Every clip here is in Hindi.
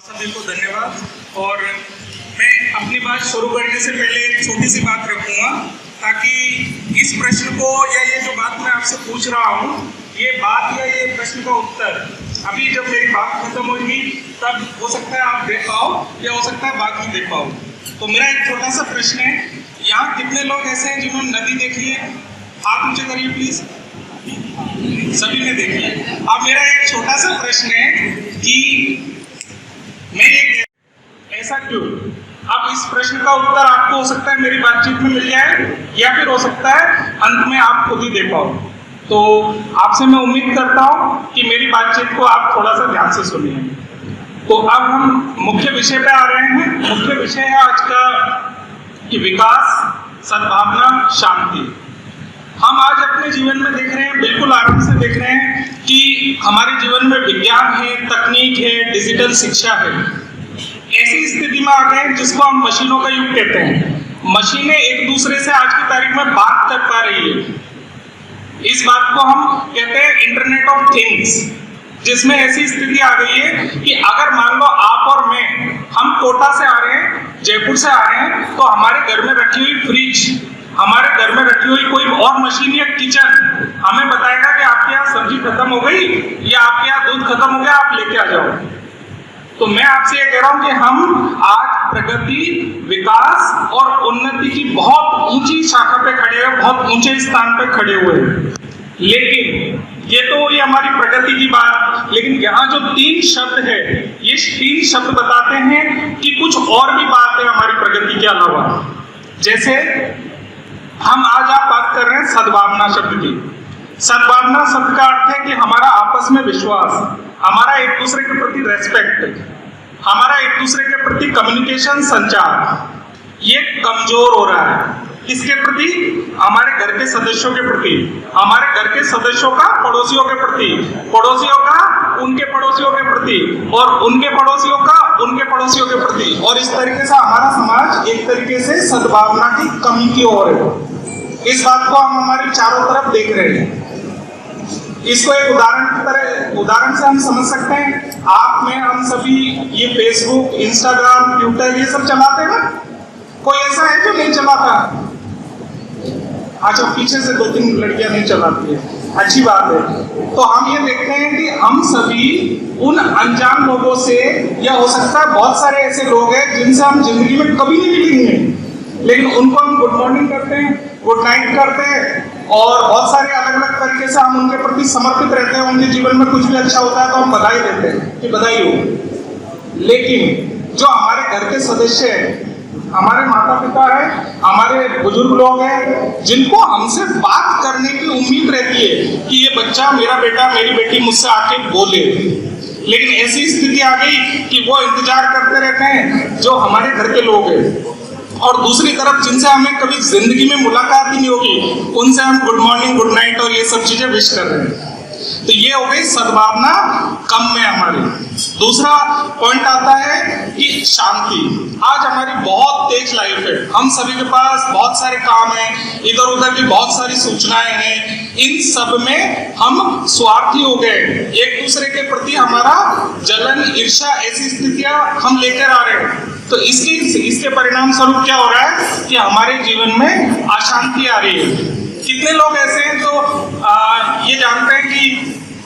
सभी को धन्यवाद। और मैं अपनी बात शुरू करने से पहले एक छोटी सी बात रखूंगा ताकि इस प्रश्न को या ये जो बात मैं आपसे पूछ रहा हूँ ये बात या ये प्रश्न का उत्तर अभी जब मेरी बात खत्म होगी तब हो सकता है आप दे पाओ या हो सकता है बाद में दे पाओ। तो मेरा एक छोटा सा प्रश्न है, यहाँ कितने लोग ऐसे हैं जिन्होंने नदी देखी है? हाथ नीचे करिए प्लीज। सभी ने देखी है। अब मेरा एक छोटा सा प्रश्न है कि मैं ये ऐसा क्यों? अब इस प्रश्न का उत्तर आपको हो सकता है मेरी बातचीत में मिल जाए या फिर हो सकता है अंत में आप खुद ही दे पाओ। तो आपसे मैं उम्मीद करता हूं कि मेरी बातचीत को आप थोड़ा सा ध्यान से सुनिए। तो अब हम मुख्य विषय पे आ रहे हैं। मुख्य विषय है आज का कि विकास, सद्भावना, शांति। हम आज अपने जीवन में देख रहे हैं, बिल्कुल आराम से देख रहे हैं कि हमारे जीवन में विज्ञान है, तकनीक है, डिजिटल शिक्षा है। ऐसी स्थिति में आ गए जिसको हम मशीनों का युग कहते हैं। मशीनें एक दूसरे से आज की तारीख में बात कर पा रही है। इस बात को हम कहते हैं इंटरनेट ऑफ थिंग्स, जिसमें ऐसी स्थिति आ गई है कि अगर मान लो आप और मैं, हम कोटा से आ रहे हैं, जयपुर से आ रहे हैं, तो हमारे घर में रखी हुई फ्रिज, हमारे घर में रखी हुई कोई और मशीन या किचन हमें बताएगा कि आपके यहाँ सब्जी खत्म हो गई या आपके यहाँ दूध खत्म हो गया, आप लेके आ जाओ। तो मैं आपसे ये कह रहा हूं कि हम आज प्रगति, विकास और उन्नति की बहुत ऊंची शाखा पे खड़े हुए, बहुत ऊंचे स्थान पे खड़े हुए हैं। लेकिन ये तो हुई हमारी प्रगति की बात, लेकिन यहाँ जो 3 शब्द है, ये 3 शब्द बताते हैं कि कुछ और भी बात है हमारी प्रगति के अलावा। जैसे हम आज आप बात कर रहे हैं सद्भावना शब्द की। सद्भावना शब्द का अर्थ है कि हमारा आपस में विश्वास, हमारा एक दूसरे के प्रति रेस्पेक्ट, हमारा एक दूसरे के प्रति कम्युनिकेशन, संचार, ये कमजोर हो रहा है। किसके प्रति? हमारे घर के सदस्यों के प्रति, हमारे घर के सदस्यों का पड़ोसियों के प्रति, पड़ोसियों का उनके पड़ोसियों के प्रति, और उनके पड़ोसियों का उनके पड़ोसियों के प्रति। और इस तरीके से हमारा समाज एक तरीके से सद्भावना की कमी की ओर है। इस बात को हम हमारी चारों तरफ देख रहे हैं। इसको एक उदाहरण से हम समझ सकते हैं। आप में हम सभी ये फेसबुक, इंस्टाग्राम, ट्विटर ये सब चलाते हैं ना? कोई ऐसा है जो नहीं चलाता? अच्छा, पीछे से 2-3 लड़कियां नहीं चलाती है, अच्छी बात है। तो हम ये देखते हैं कि हम सभी उन अनजान लोगों से, या हो सकता है बहुत सारे ऐसे लोग हैं जिनसे हम जिंदगी में कभी नहीं मिलेंगे, लेकिन उनको हम गुड मॉर्निंग करते हैं, गुड नाइट करते हैं, और बहुत सारे अलग अलग तरीके से हम उनके प्रति समर्पित रहते हैं। उनके जीवन में कुछ भी अच्छा होता है तो हम बधाई देते हैं कि बधाई हो। लेकिन जो हमारे घर के सदस्य हैं, हमारे माता पिता हैं, हमारे बुजुर्ग लोग हैं, जिनको हमसे बात करने की उम्मीद रहती है कि ये बच्चा, मेरा बेटा, मेरी बेटी मुझसे आके बोले, लेकिन ऐसी स्थिति आ गई कि वो इंतजार करते रहते हैं जो हमारे घर के लोग हैं। और दूसरी तरफ जिनसे हमें कभी जिंदगी में मुलाकात ही नहीं होगी, उनसे हम गुड मॉर्निंग, गुड नाइट और ये सब चीजें विश कर रहे हैं। तो ये हो गई सद्भावना कम में हमारी। दूसरा पॉइंट आता है कि शांति। आज हमारी बहुत तेज लाइफ है, हम सभी के पास बहुत सारे काम हैं, इधर उधर की बहुत सारी सूचनाएं हैं। इन सब में हम स्वार्थी हो गए, एक दूसरे के प्रति हमारा जलन, ईर्ष्या, ऐसी स्थितियां हम लेकर आ रहे हैं। तो इसके परिणाम स्वरूप क्या हो रहा है कि हमारे जीवन में अशांति आ रही है। कितने लोग ऐसे हैं जो ये जानते हैं कि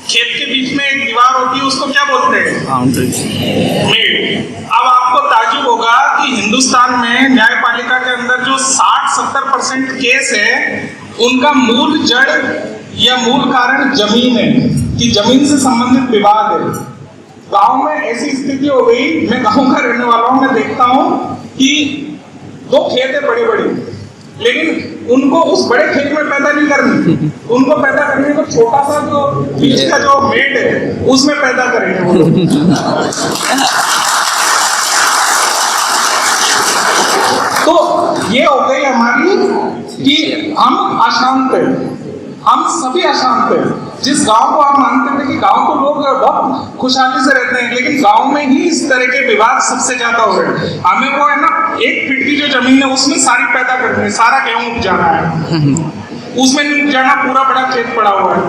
खेत के बीच में एक दीवार होती है, उसको क्या बोलते हैं? मेड। अब आपको ताज्जुब होगा कि हिंदुस्तान में न्यायपालिका के अंदर जो 60-70% केस है, उनका मूल जड़ या मूल कारण जमीन है, कि जमीन से संबंधित विवाद है। गांव में ऐसी स्थिति हो गई, मैं गांव का रहने वाला हूं, मैं देखता हूं कि 2 खेत है बड़े बड़े, लेकिन उनको उस बड़े खेत में पैदा नहीं करनी, उनको पैदा करने को छोटा सा जो बीच का जो मेड है उसमें पैदा करेंगे वो लोग। तो ये हो गई हमारी कि हम अशांत हैं, हम सभी अशांत हैं। जिस गांव को हम मानते थे कि गांव को लोग बहुत खुशहाली से रहते हैं, लेकिन गांव में ही इस तरह के विवाद सबसे ज्यादा हो रहे हैं। हमें वो है ना, 1 फीट की जो जमीन है उसमें सारी पैदा करनी है, सारा गेहूं उपजाना है, उसमें नहीं उपजाना, पूरा बड़ा खेत पड़ा हुआ है।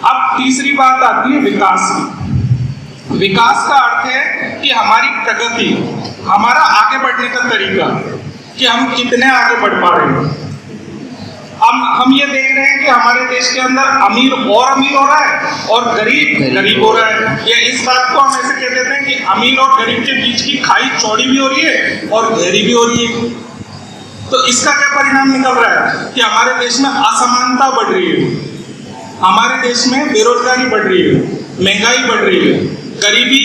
अब तीसरी बात आती है विकास की। विकास का अर्थ है कि हमारी प्रगति, हमारा आगे बढ़ने का तरीका, कि हम कितने आगे बढ़ पा रहे हैं। अब हम ये देख रहे हैं कि हमारे देश के अंदर अमीर और अमीर हो रहा है और गरीब गरीब हो रहा है। या इस बात को हम ऐसे कह देते हैं कि अमीर और गरीब के बीच की खाई चौड़ी भी हो रही है और गहरी भी हो रही है। तो इसका क्या परिणाम निकल रहा है कि हमारे देश में असमानता बढ़ रही है, हमारे देश में बेरोजगारी बढ़ रही है, महंगाई बढ़ रही है, गरीबी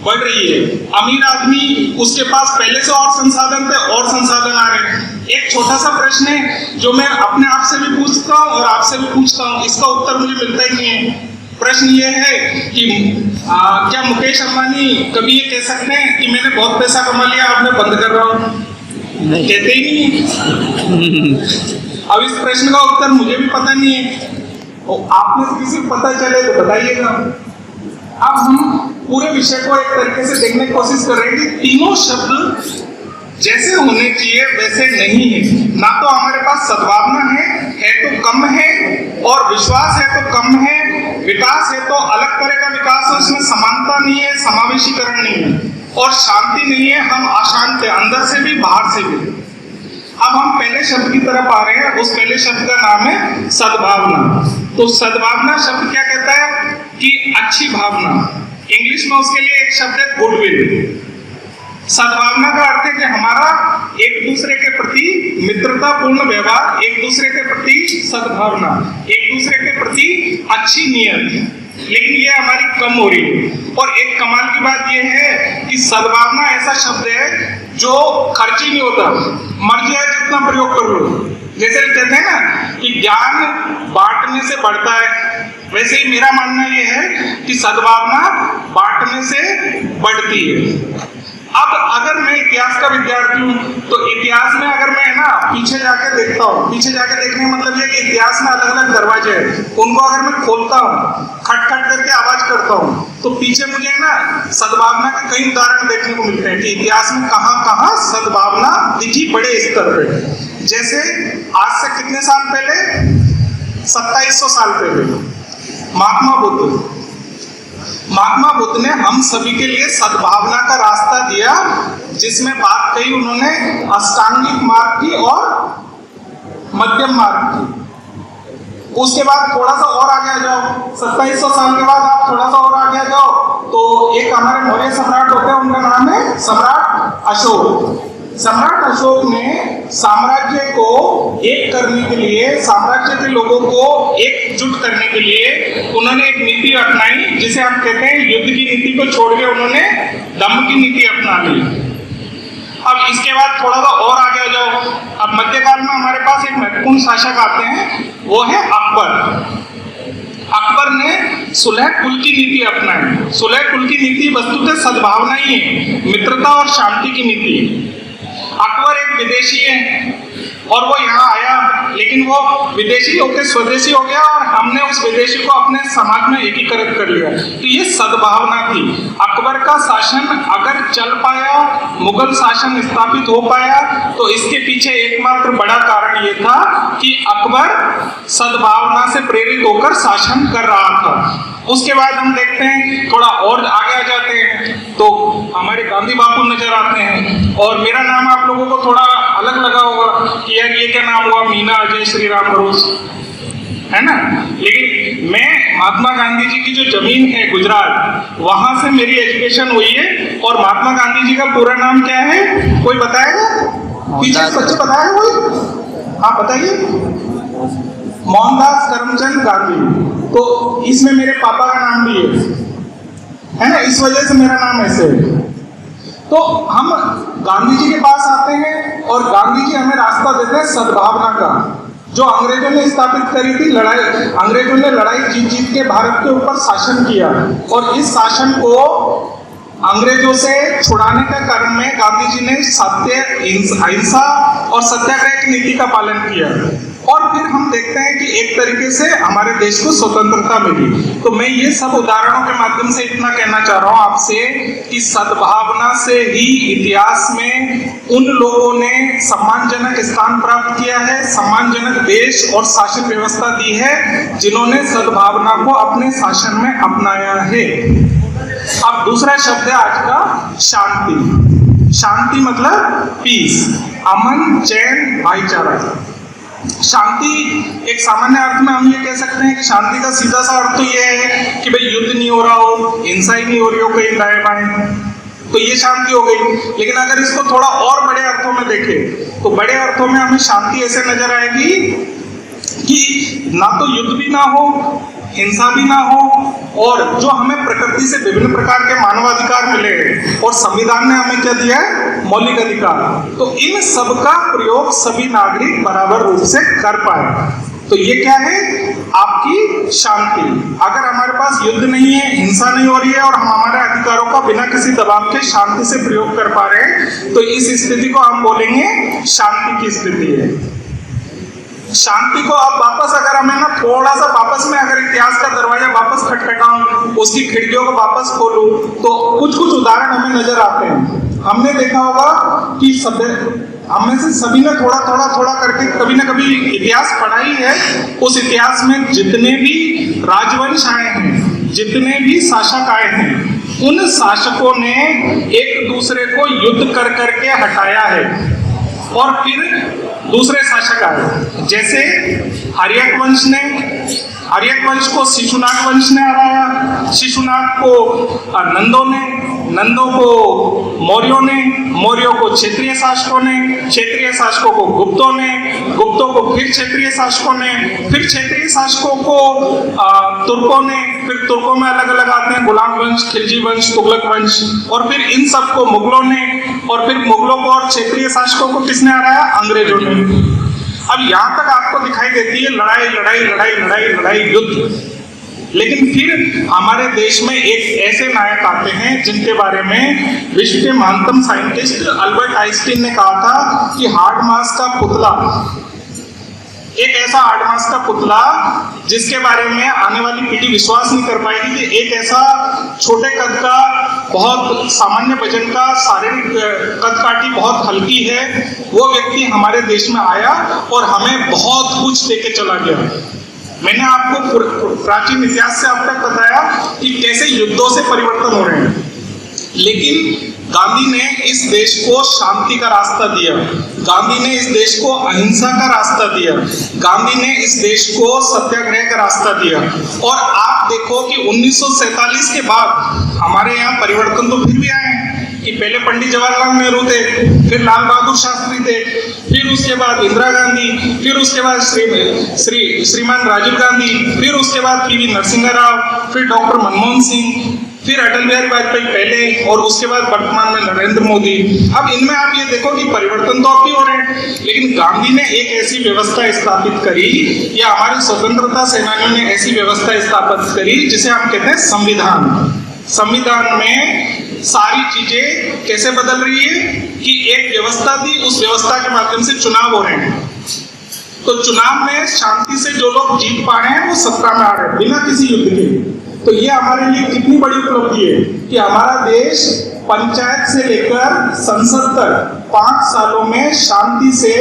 बढ़ रही है। अमीर आदमी, उसके पास पहले से और संसाधन थे और संसाधन आ रहे हैं। एक छोटा सा प्रश्न है जो मैं अपने आप से भी पूछता हूँ और आपसे भी पूछता हूँ, इसका उत्तर मुझे मिलता ही नहीं है। प्रश्न ये है कि क्या मुकेश अंबानी कभी ये कह सकते हैं कि मैंने बहुत पैसा कमा लिया, अब मैं बंद कर रहा हूँ? कहते ही नहीं। अब इस प्रश्न का उत्तर मुझे भी पता नहीं है, और आप में से किसी को पता चले तो बताइएगा। अब हम पूरे विषय को एक तरीके से देखने की कोशिश कर रहे हैं कि तीनों शब्द जैसे होने चाहिए वैसे नहीं है। ना तो हमारे पास सद्भावना है तो कम है, और विश्वास है तो कम है, विकास है तो अलग तरह का विकास है, उसमें समानता नहीं है, समावेशीकरण नहीं है, और शांति नहीं है, हम अशांत है, अंदर से भी बाहर से भी। अब हम पहले शब्द की तरफ आ रहे हैं। उस पहले शब्द का नाम है सद्भावना। तो सद्भावना शब्द क्या कहता है कि अच्छी भावना। इंग्लिश में उसके लिए एक शब्द है गुडविल। सद्भावना का अर्थ है कि हमारा एक दूसरे के प्रति मित्रतापूर्ण व्यवहार, एक दूसरे के प्रति सद्भावना, एक दूसरे के प्रति अच्छी नीयत। लेकिन ये हमारी कम हो रही है। और एक कमाल की बात यह है कि सद्भावना ऐसा शब्द है जो खर्ची नहीं होता, मर्जी है जितना प्रयोग कर लो। जैसे कहते हैं ना कि ज्ञान बांटने से बढ़ता है, वैसे ही मेरा मानना यह है कि सद्भावना बांटने से बढ़ती है। अब अगर मैं इतिहास का विद्यार्थी हूँ तो इतिहास में अगर मैं ना पीछे जाके देखता हूँ, पीछे जाके देखने का मतलब ये कि इतिहास में अलग अलग दरवाजे हैं, उनको अगर मैं खोलता हूँ, खटखट करके आवाज करता हूँ, तो पीछे मुझे ना सद्भावना के कई उदाहरण देखने को मिलते हैं कि इतिहास में कहाँ कहाँ सद्भावना दिखी बड़े स्तर पे। जैसे आज से कितने साल पहले, 2700 साल पहले महात्मा बुद्ध ने हम सभी के लिए सद्भावना का रास्ता दिया, जिसमें बात कही उन्होंने अष्टांगिक मार्ग की और मध्यम मार्ग की। उसके बाद थोड़ा सा और आगे आ जाओ, 2700 साल के बाद आप थोड़ा सा और आगे आ जाओ तो एक हमारे मौर्य सम्राट होते हैं, उनका नाम है सम्राट अशोक। सम्राट अशोक ने साम्राज्य को एक करने के लिए, साम्राज्य के लोगों को एकजुट करने के लिए उन्होंने एक नीति अपनाई, जिसे हम कहते हैं युद्ध की नीति को छोड़ के उन्होंने दम की नीति अपना ली। अब इसके बाद थोड़ा सा और आगे आ जाओ, अब मध्यकाल में हमारे पास एक महत्वपूर्ण शासक आते हैं, वो है अकबर। अकबर ने सुलह कुल की नीति अपनाई। सुलह कुल की नीति वस्तुतः सद्भावना ही है, मित्रता और शांति की नीति। अकबर एक विदेशी है और वो यहाँ आया, लेकिन वो विदेशी होकर स्वदेशी हो गया और हमने उस विदेशी को अपने समाज में एकीकृत कर लिया। तो ये सद्भावना थी। अकबर का शासन अगर चल पाया, मुगल शासन स्थापित हो पाया, तो इसके पीछे एकमात्र बड़ा कारण ये था कि अकबर सद्भावना से प्रेरित होकर शासन कर रहा था। उसके बाद हम देखते हैं, थोड़ा और आगे आ जाते हैं तो हमारे गांधी बापू नजर आते हैं। और मेरा नाम आप लोगों को थोड़ा अलग लगा होगा कि यार ये क्या नाम हुआ, मीना अजय श्री राम बोस, है ना। लेकिन मैं महात्मा गांधी जी की जो जमीन है गुजरात, वहां से मेरी एजुकेशन हुई है। और महात्मा गांधी जी का पूरा नाम क्या है, कोई बताएगा? पीछे बच्चे बताएगा कोई? हाँ बताइए। मोहनदास करमचंद गांधी। तो इसमें मेरे पापा का नाम भी है ना, इस वजह से मेरा नाम ऐसे है। तो हम गांधी जी के पास आते हैं और गांधी जी हमें रास्ता देते हैं सद्भावना का, जो अंग्रेजों ने स्थापित करी थी। लड़ाई, अंग्रेजों ने लड़ाई जीत के भारत के ऊपर शासन किया, और इस शासन को अंग्रेजों से छुड़ाने के क्रम में गांधी जी ने सत्य, अहिंसा और सत्याग्रह की नीति का पालन किया। और फिर हम देखते हैं कि एक तरीके से हमारे देश को स्वतंत्रता मिली। तो मैं ये सब उदाहरणों के माध्यम से इतना कहना चाह रहा हूँ आपसे कि सद्भावना से ही इतिहास में उन लोगों ने सम्मानजनक स्थान प्राप्त किया है, सम्मानजनक देश और शासन व्यवस्था दी है, जिन्होंने सद्भावना को अपने शासन में अपनाया है। अब दूसरा शब्द है आज का शांति। शांति मतलब पीस, अमन, चैन, भाईचारा। शांति एक सामान्य अर्थ में हम ये कह सकते हैं कि शांति का सीधा सा अर्थ तो ये है कि भाई युद्ध नहीं हो रहा हो, हिंसा ही नहीं हो रही हो कहीं दाएं बाएं, तो ये शांति हो गई। लेकिन अगर इसको थोड़ा और बड़े अर्थों में देखें तो बड़े अर्थों में हमें शांति ऐसे नजर आएगी कि ना तो युद्ध भी ना हो, हिंसा भी ना हो, और जो हमें प्रकृति से विभिन्न प्रकार के मानवाधिकार मिले और संविधान ने हमें क्या दिया है, मौलिक अधिकार, तो इन सब का प्रयोग सभी नागरिक बराबर रूप से कर पाए। तो ये क्या है, आपकी शांति। अगर हमारे पास युद्ध नहीं है, हिंसा नहीं हो रही है और हम हमारे अधिकारों का बिना किसी दबाव के शांति से प्रयोग कर पा रहे हैं, तो इस स्थिति को हम बोलेंगे शांति की स्थिति है। शांति को अब वापस अगर हमें ना थोड़ा सा वापस में अगर इतिहास का दरवाजा वापस खटखटाऊं, उसकी खिड़कियों को वापस खोलूं, तो कुछ कुछ उदाहरण हमें नजर आते हैं। हमने देखा होगा कि हम में से सभी ने थोड़ा करके कभी ना कभी इतिहास पढ़ा ही है। उस इतिहास में जितने भी राजवंश आए हैं, जितने भी शासक आए हैं, उन शासकों ने एक दूसरे को युद्ध कर करके हटाया है और फिर दूसरे शासक आए। जैसे आर्यक वंश को शिशुनाग वंश ने हराया, शिशुनाग को नंदों ने, नंदों को मौर्यों ने, मौर्यों को क्षेत्रीय शासकों ने, क्षेत्रीय शासकों को गुप्तों ने, गुप्तों को फिर क्षेत्रीय शासकों ने, फिर क्षेत्रीय शासकों को तुर्कों ने, फिर तुर्कों में अलग अलग आते हैं गुलाम वंश, खिलजी वंश, तुगलक वंश, और फिर इन सबको मुगलों ने, और फिर मुगलों को और क्षेत्रीय शासकों को किसने हराया, अंग्रेजों ने। अब यहां तक आपको दिखाई देती है लड़ाई लड़ाई लड़ाई लड़ाई लड़ाई, युद्ध। लेकिन फिर हमारे देश में एक ऐसे नायक आते हैं जिनके बारे में विश्व के महानतम साइंटिस्ट अल्बर्ट आइंस्टीन ने कहा था कि हार्ड मास का पुतला, एक ऐसा हार्ड मास का पुतला जिसके बारे में आने वाली पीढ़ी विश्वास नहीं कर पाएगी कि एक ऐसा छोटे कद का, बहुत सामान्य वजन का, शारीरिक कद काठी बहुत हल्की है, वो व्यक्ति हमारे देश में आया और हमें बहुत कुछ देके चला गया। मैंने आपको प्राचीन इतिहास से अब तक बताया कि कैसे युद्धों से परिवर्तन हो रहे हैं, लेकिन गांधी ने इस देश को शांति का रास्ता दिया, गांधी ने इस देश को अहिंसा का रास्ता दिया, गांधी ने इस देश को सत्याग्रह का रास्ता दिया। और आप देखो कि 1947 के बाद हमारे यहाँ परिवर्तन तो फिर भी आए हैं कि पहले पंडित जवाहरलाल नेहरू थे, फिर लाल बहादुर शास्त्री थे, फिर उसके बाद इंदिरा गांधी, फिर उसके बाद श्रीमान राजीव गांधी, फिर उसके बाद पीवी नरसिंह राव, फिर डॉक्टर मनमोहन सिंह, फिर अटल बिहारी वाजपेयी पहले, और उसके बाद वर्तमान में नरेंद्र मोदी। अब इनमें आप ये देखो कि परिवर्तन तो अब भी हो रहे हैं, लेकिन गांधी ने एक ऐसी व्यवस्था स्थापित करी, या हमारे स्वतंत्रता सेनानियों ने ऐसी व्यवस्था स्थापित करी जिसे हम कहते हैं संविधान। संविधान में सारी चीजें कैसे बदल रही है कि एक व्यवस्था थी, उस व्यवस्था के माध्यम से चुनाव हो रहे हैं, तो चुनाव में शांति से जो लोग जीत पा रहे हैं वो सत्ता में आ रहे हैं बिना किसी युद्ध के। तो ये हमारे लिए कितनी बड़ी उपलब्धि है कि हमारा देश पंचायत से लेकर संसद तक 5 सालों में शांति से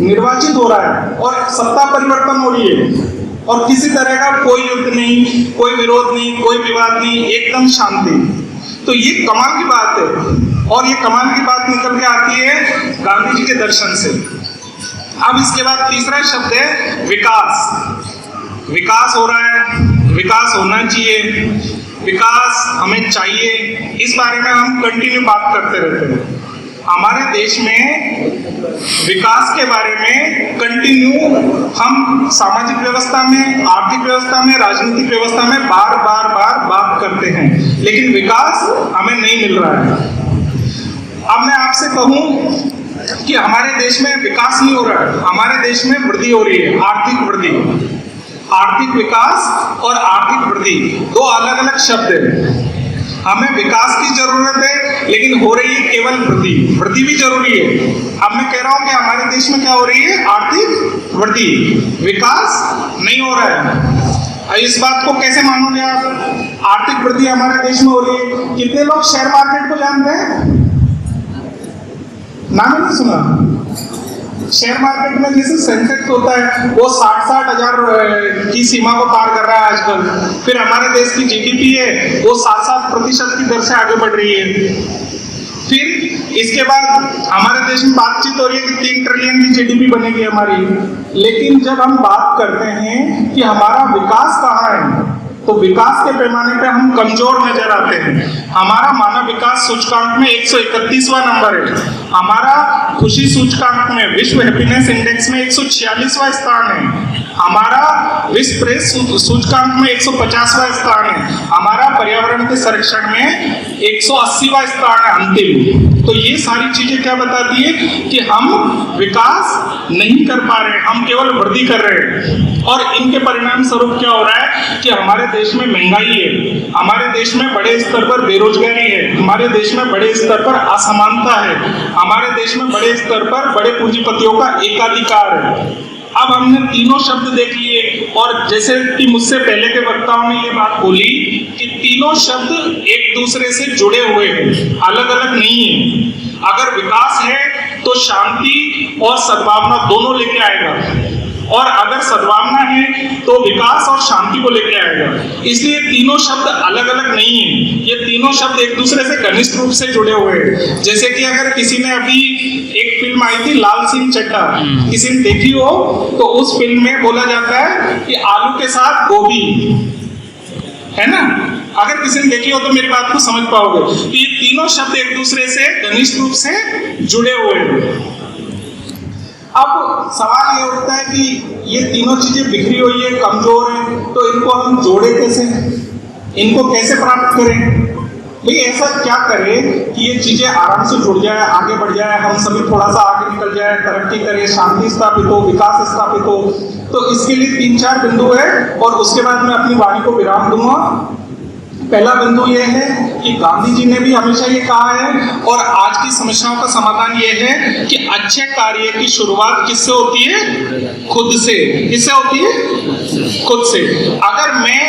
निर्वाचित हो रहा है और सत्ता परिवर्तन हो रही है, और किसी तरह का कोई युद्ध नहीं, कोई विरोध नहीं, कोई विवाद नहीं, एकदम शांति। तो ये कमाल की बात है, और ये कमाल की बात निकल के आती है गांधी जी के दर्शन से। अब इसके बाद तीसरा शब्द है विकास। विकास हो रहा है, विकास होना चाहिए, विकास हमें चाहिए, इस बारे में हम कंटिन्यू बात करते रहते हैं। हमारे देश में विकास के बारे में कंटिन्यू हम सामाजिक व्यवस्था में, आर्थिक व्यवस्था में, राजनीतिक व्यवस्था में बार बात करते हैं, लेकिन विकास हमें नहीं मिल रहा है। अब मैं आपसे कहूं कि हमारे देश में विकास नहीं हो रहा है, हमारे देश में वृद्धि हो रही है, आर्थिक वृद्धि। आर्थिक विकास और आर्थिक वृद्धि दो अलग अलग शब्द हैं। हमें विकास की जरूरत है, लेकिन हो रही है केवल वृद्धि। वृद्धि भी जरूरी है। अब मैं कह रहा हूं कि हमारे देश में क्या हो रही है, आर्थिक वृद्धि, विकास नहीं हो रहा है। इस बात को कैसे मानोगे आप? आर्थिक वृद्धि हमारे देश में हो रही है। कितने लोग शेयर मार्केट को जानते हैं? नाम नहीं सुना? शेयर मार्केट में जैसे सेंसेक्स होता है वो 60-60 हजार की सीमा को पार कर रहा है आजकल। फिर हमारे देश की जीडीपी है वो 7-7% की दर से आगे बढ़ रही है। फिर इसके बाद हमारे देश में बातचीत हो रही है कि 3 ट्रिलियन की जीडीपी बनेगी हमारी। लेकिन जब हम बात करते हैं कि हमारा विकास कहाँ है, तो विकास के पैमाने पे हम कमजोर नजर आते हैं। हमारा मानव विकास सूचकांक में 131वां नंबर है। हमारा खुशी सूचकांक में, विश्व हैप्पीनेस इंडेक्स में 146वां स्थान है। हमारा विश्व प्रेस सूचकांक में 150वां स्थान है। हमारा पर्यावरण के संरक्षण में 180वां स्थान है अंतिम। तो ये सारी चीजें क्या बताती है कि हम विकास नहीं कर पा रहे हैं, हम केवल वृद्धि कर रहे हैं। और इनके परिणाम स्वरूप क्या हो रहा है कि हमारे देश में महंगाई है, हमारे देश में बड़े स्तर पर बेरोजगारी है, हमारे देश में बड़े स्तर पर असमानता है, हमारे देश में बड़े स्तर पर बड़े पूंजीपतियों का एकाधिकार है। अब हमने तीनों शब्द देख लिए और जैसे कि मुझसे पहले के वक्ताओं ने ये बात बोली कि तीनों शब्द एक दूसरे से जुड़े हुए हैं, अलग अलग नहीं है। अगर विकास है तो शांति और सद्भावना दोनों लेके आएगा, और अगर सद्भावना है तो विकास और शांति को लेके आएगा। इसलिए तीनों शब्द अलग अलग नहीं है, ये तीनों शब्द एक दूसरे से घनिष्ठ रूप से जुड़े हुए हैं। जैसे कि अगर किसी ने अभी एक फिल्म आई थी लाल सिंह चड्ढा, किसी ने देखी हो तो उस फिल्म में बोला जाता है कि आलू के साथ गोभी, है ना? अगर किसी ने देखी हो तो मेरी बात को समझ पाओगे। तो ये तीनों शब्द एक दूसरे से घनिष्ठ रूप से जुड़े हुए हैं। अब सवाल ये उठता है कि ये तीनों चीजें बिखरी हुई है, कमजोर है, तो इनको हम जोड़े कैसे, इनको कैसे प्राप्त करें? भाई ऐसा क्या करें कि ये चीजें आराम से जुड़ जाए, आगे बढ़ जाए, हम सभी थोड़ा सा आगे निकल जाए, तरक्की करें, शांति स्थापित हो, विकास स्थापित हो। तो इसके लिए 3-4 बिंदु है और उसके बाद मैं अपनी वाणी को विराम दूंगा। पहला बिंदु यह है कि गांधी जी ने भी हमेशा ये कहा है और आज की समस्याओं का समाधान ये है कि अच्छे कार्य की शुरुआत किससे होती है? खुद से। किससे होती है? खुद से। अगर मैं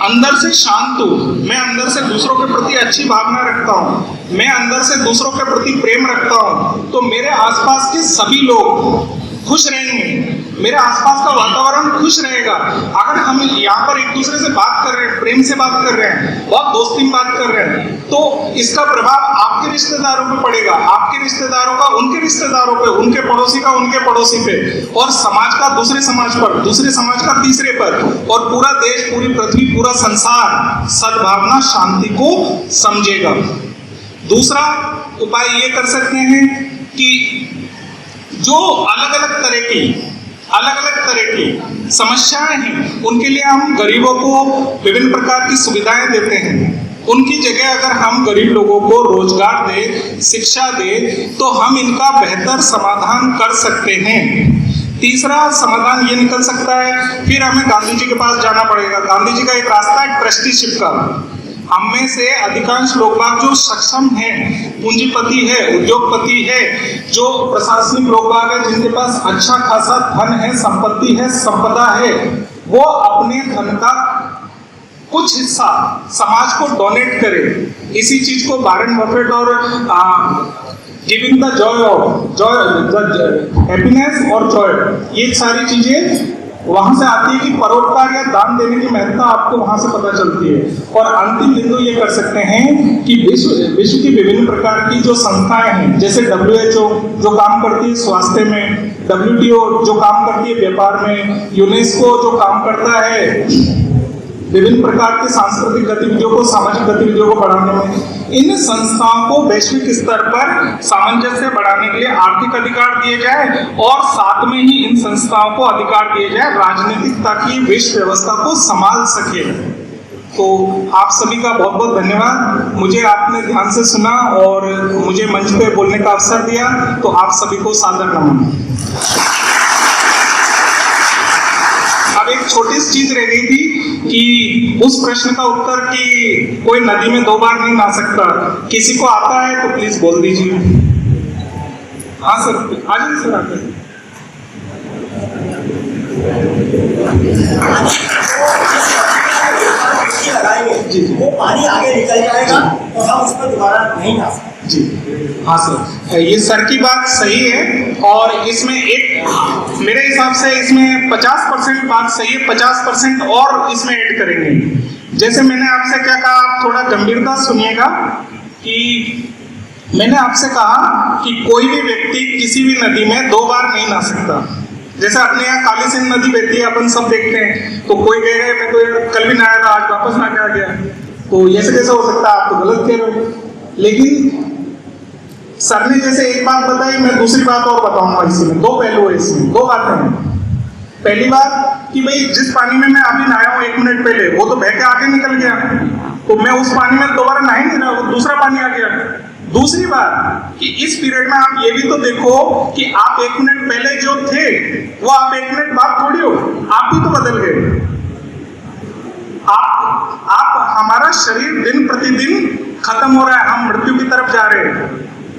अंदर से शांत हूं, मैं अंदर से दूसरों के प्रति अच्छी भावना रखता हूं, मैं अंदर से दूसरों के प्रति प्रेम रखता हूं, तो मेरे आसपास के सभी लोग खुश रहेंगे, मेरे आसपास का वातावरण खुश रहेगा। अगर हम यहाँ पर एक दूसरे से बात कर रहे हैं, प्रेम से बात कर रहे हैं, बहुत दोस्ती में बात कर रहे हैं, तो इसका प्रभाव आपके रिश्तेदारों पे पड़ेगा, आपके रिश्तेदारों का उनके रिश्तेदारों पे, उनके पड़ोसी का उनके पड़ोसी पे, और समाज का दूसरे समाज पर, दूसरे समाज का तीसरे पर, और पूरा देश, पूरी पृथ्वी, पूरा संसार सद्भावना, शांति को समझेगा। दूसरा उपाय ये कर सकते हैं कि जो अलग अलग तरह की समस्याएं हैं उनके लिए हम गरीबों को विभिन्न प्रकार की सुविधाएं देते हैं। उनकी जगह अगर हम गरीब लोगों को रोजगार दें, शिक्षा दें, तो हम इनका बेहतर समाधान कर सकते हैं। तीसरा समाधान ये निकल सकता है, फिर हमें गांधी जी के पास जाना पड़ेगा। गांधी जी का एक रास्ता है ट्रस्टीशिप का। हम में से अधिकांश लोग बाग जो सक्षम हैं, पूंजीपति है, उद्योगपति है, जो प्रशासनिक लोग बाग है, जिनके पास अच्छा खासा धन है, संपत्ति है, संपदा है, वो अपने धन का कुछ हिस्सा समाज को डोनेट करें। इसी चीज को वारेन बफेट और गिविंग द हैप्पीनेस और जॉय, ये सारी चीजें वहां से आती है कि परोपकार या दान देने की महत्ता आपको वहां से पता चलती है। और अंतिम बिंदु ये कर सकते हैं कि विश्व की विभिन्न प्रकार की जो संस्थाएं हैं, जैसे WHO जो काम करती है स्वास्थ्य में, WTO जो काम करती है व्यापार में, यूनेस्को जो काम करता है विभिन्न प्रकार के सांस्कृतिक गतिविधियों को, सामाजिक गतिविधियों को बढ़ाने में, इन संस्थाओं को वैश्विक स्तर पर सामंजस्य बढ़ाने के लिए आर्थिक अधिकार दिए जाए और साथ में ही इन संस्थाओं को अधिकार दिए जाए राजनीतिक, ताकि विश्व व्यवस्था को संभाल सके। तो आप सभी का बहुत बहुत धन्यवाद। मुझे आपने ध्यान से सुना और मुझे मंच पे बोलने का अवसर दिया, तो आप सभी को सादर नमन। अब एक छोटी सी चीज रह गई थी कि उस प्रश्न का उत्तर कि कोई नदी में 2 बार नहीं नहा सकता, किसी को आता है तो प्लीज बोल दीजिए। हाँ सर, आ जाइए सर, आते लगाएंगे जी, वो पानी आगे निकल जाएगा और हम उस पर दोबारा नहीं नहा सकते। जी हाँ सर, ये सर की बात सही है और इसमें एक मेरे हिसाब से इसमें 50% बात सही है, 50% और इसमें ऐड करेंगे। जैसे मैंने आपसे क्या कहा, आप थोड़ा गंभीरता सुनिएगा कि मैंने आपसे कहा कि कोई भी व्यक्ति किसी भी नदी में 2 बार नहीं नहा सकता। जैसे अपने यहाँ काली सिंध नदी बहती है, अपन सब देखते हैं, तो कोई कहेगा मैं तो कल भी नहाया था, आज वापस नहा के आ गया, तो ऐसे कैसे हो सकता है, आप तो गलत कह रहे हो। लेकिन सर ने जैसे एक बात बताई, मैं दूसरी बात और बताऊंगा। इसमें 2 पहलू है, इसमें 2 बातें हैं। पहली बात कि भाई जिस पानी में मैं अभी नहाया हूँ 1 मिनट पहले, वो तो बह के आगे निकल गया, तो मैं उस पानी में दोबारा नहा ही नहीं रहा, वो दूसरा पानी आ गया। दूसरी बात कि इस पीरियड में आप ये भी तो देखो कि आप 1 मिनट पहले जो थे वो आप 1 मिनट बाद थोड़ी हो, आप भी तो बदल गए। आप हमारा शरीर दिन प्रतिदिन खत्म हो रहा है, हम मृत्यु की तरफ जा रहे हैं।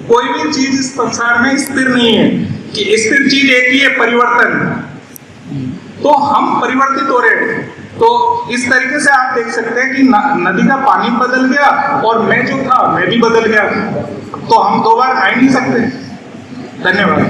कोई भी चीज इस संसार में स्थिर नहीं है, कि स्थिर चीज एक ही है, परिवर्तन। तो हम परिवर्तित हो रहे हैं। तो इस तरीके से आप देख सकते हैं कि नदी का पानी बदल गया और मैं जो था मैं भी बदल गया, तो हम 2 बार नहा नहीं सकते। धन्यवाद।